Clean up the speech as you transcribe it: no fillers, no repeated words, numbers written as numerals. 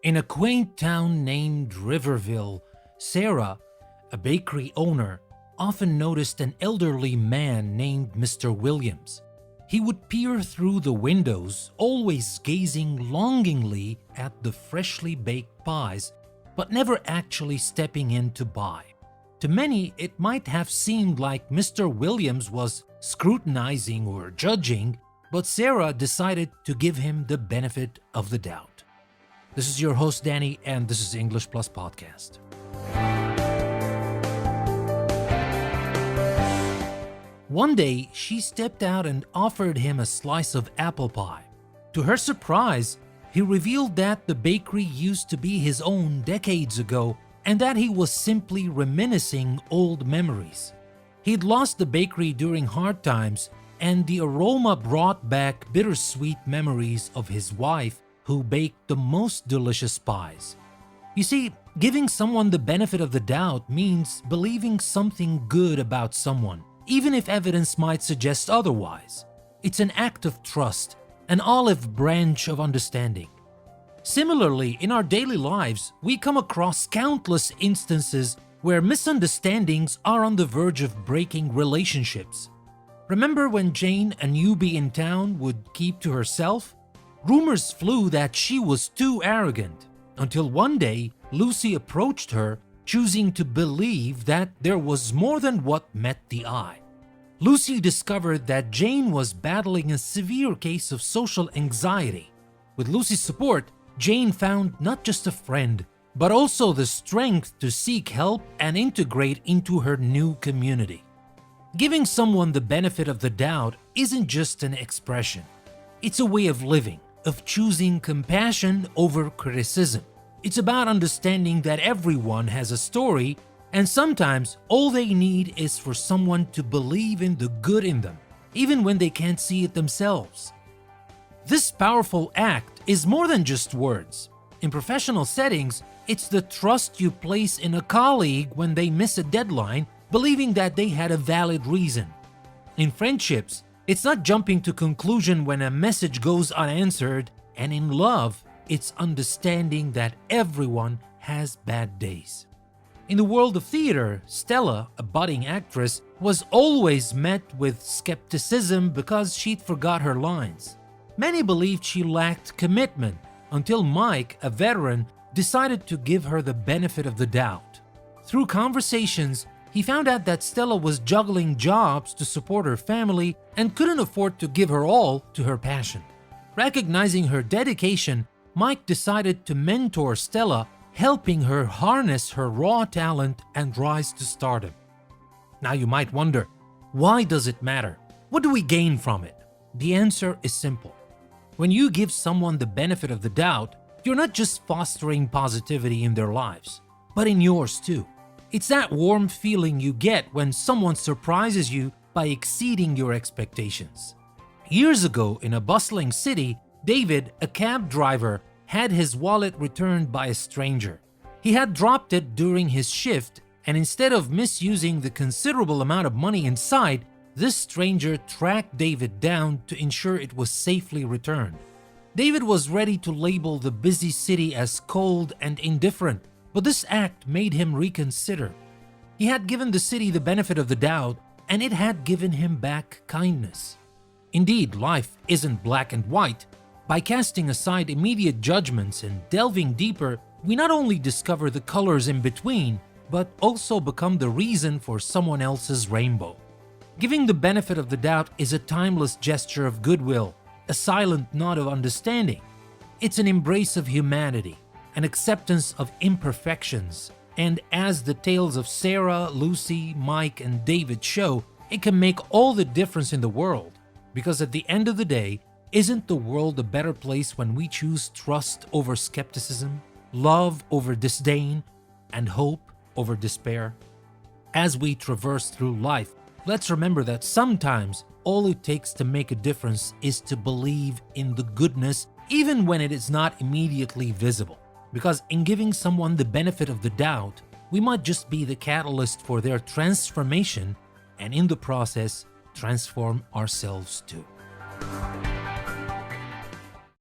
In a quaint town named Riverville, Sarah, a bakery owner, often noticed an elderly man named Mr. Williams. He would peer through the windows, always gazing longingly at the freshly baked pies, but never actually stepping in to buy. To many, it might have seemed like Mr. Williams was scrutinizing or judging, but Sarah decided to give him the benefit of the doubt. This is your host, Danny, and this is English Plus Podcast. One day, she stepped out and offered him a slice of apple pie. To her surprise, he revealed that the bakery used to be his own decades ago and that he was simply reminiscing old memories. He'd lost the bakery during hard times, and the aroma brought back bittersweet memories of his wife who baked the most delicious pies. You see, giving someone the benefit of the doubt means believing something good about someone, even if evidence might suggest otherwise. It's an act of trust, an olive branch of understanding. Similarly, in our daily lives, we come across countless instances where misunderstandings are on the verge of breaking relationships. Remember when Jane, a newbie in town, would keep to herself? Rumors flew that she was too arrogant, until one day Lucy approached her, choosing to believe that there was more than what met the eye. Lucy discovered that Jane was battling a severe case of social anxiety. With Lucy's support, Jane found not just a friend, but also the strength to seek help and integrate into her new community. Giving someone the benefit of the doubt isn't just an expression. It's a way of living, of choosing compassion over criticism. It's about understanding that everyone has a story, and sometimes all they need is for someone to believe in the good in them, even when they can't see it themselves. This powerful act is more than just words. In professional settings, it's the trust you place in a colleague when they miss a deadline, believing that they had a valid reason. In friendships, it's not jumping to conclusion when a message goes unanswered, and in love, it's understanding that everyone has bad days. In the world of theater, Stella, a budding actress, was always met with skepticism because she'd forgot her lines. Many believed she lacked commitment until Mike, a veteran, decided to give her the benefit of the doubt. Through conversations, he found out that Stella was juggling jobs to support her family and couldn't afford to give her all to her passion. Recognizing her dedication, Mike decided to mentor Stella, helping her harness her raw talent and rise to stardom. Now you might wonder, why does it matter? What do we gain from it? The answer is simple. When you give someone the benefit of the doubt, you're not just fostering positivity in their lives, but in yours too. It's that warm feeling you get when someone surprises you by exceeding your expectations. Years ago, in a bustling city, David, a cab driver, had his wallet returned by a stranger. He had dropped it during his shift, and instead of misusing the considerable amount of money inside, this stranger tracked David down to ensure it was safely returned. David was ready to label the busy city as cold and indifferent, but this act made him reconsider. He had given the city the benefit of the doubt, and it had given him back kindness. Indeed, life isn't black and white. By casting aside immediate judgments and delving deeper, we not only discover the colors in between, but also become the reason for someone else's rainbow. Giving the benefit of the doubt is a timeless gesture of goodwill, a silent nod of understanding. It's an embrace of humanity, an acceptance of imperfections, and as the tales of Sarah, Lucy, Mike, and David show, it can make all the difference in the world. Because at the end of the day, isn't the world a better place when we choose trust over skepticism, love over disdain, and hope over despair? As we traverse through life, let's remember that sometimes all it takes to make a difference is to believe in the goodness even when it is not immediately visible. Because in giving someone the benefit of the doubt, we might just be the catalyst for their transformation and in the process transform ourselves too.